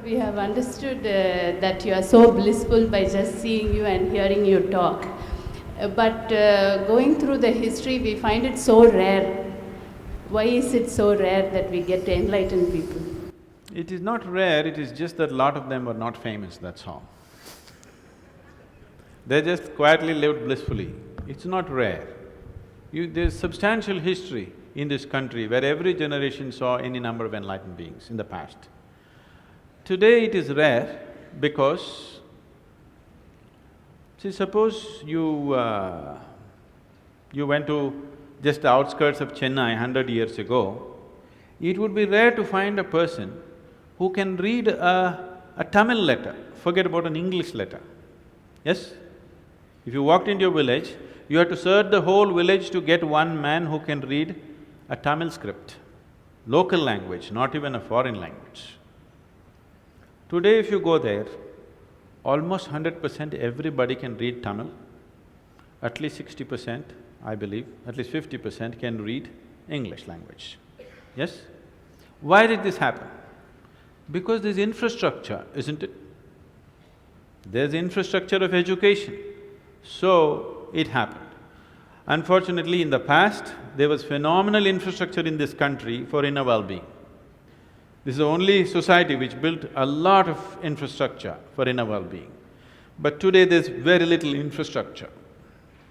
we have understood that you are so blissful by just seeing you and hearing you talk. But going through the history, we find it so rare. Why is it so rare that we get to enlighten people? It is not rare, it is just that a lot of them were not famous, that's all. They just quietly lived blissfully. It's not rare. There's substantial history in this country where every generation saw any number of enlightened beings in the past. Today it is rare because, see, suppose you went to just the outskirts of Chennai 100 years ago, it would be rare to find a person who can read a Tamil letter, forget about an English letter. Yes? If you walked into your village, you had to search the whole village to get one man who can read a Tamil script, local language, not even a foreign language. Today if you go there, almost 100% everybody can read Tamil, at least 60%, I believe, at least 50% can read English language. Yes? Why did this happen? Because there's infrastructure, isn't it? There's infrastructure of education, so it happened. Unfortunately, in the past, there was phenomenal infrastructure in this country for inner well-being. This is the only society which built a lot of infrastructure for inner well-being. But today there's very little infrastructure.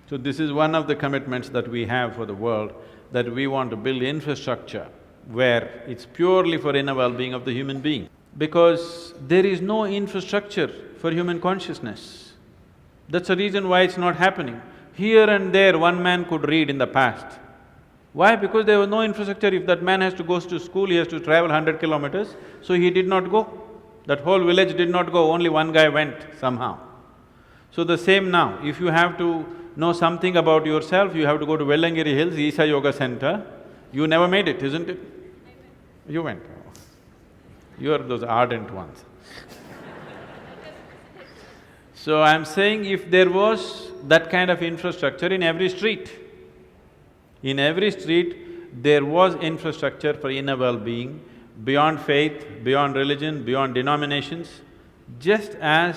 So this is one of the commitments that we have for the world, that we want to build infrastructure where it's purely for inner well-being of the human being. Because there is no infrastructure for human consciousness. That's the reason why it's not happening. Here and there, one man could read in the past. Why? Because there was no infrastructure. If that man has to go to school, he has to travel 100 kilometers, so he did not go. That whole village did not go, only one guy went somehow. So the same now, if you have to know something about yourself, you have to go to Vellangiri Hills, Isha Yoga Center. You never made it, isn't it? You went. You are those ardent ones. So I'm saying if there was that kind of infrastructure in every street, there was infrastructure for inner well-being, beyond faith, beyond religion, beyond denominations, just as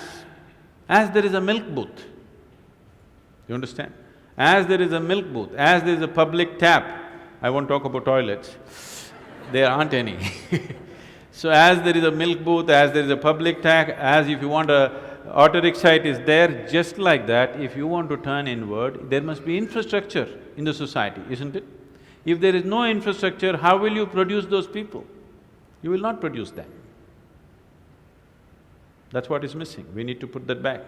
there is a milk booth. You understand? As there is a milk booth, as there is a public tap, I won't talk about toilets, there aren't any. So as there is a milk booth, as there is a public tap, as if you want a auto rickshaw, it is there, just like that, if you want to turn inward, there must be infrastructure in the society, isn't it? If there is no infrastructure, how will you produce those people? You will not produce them. That's what is missing, we need to put that back.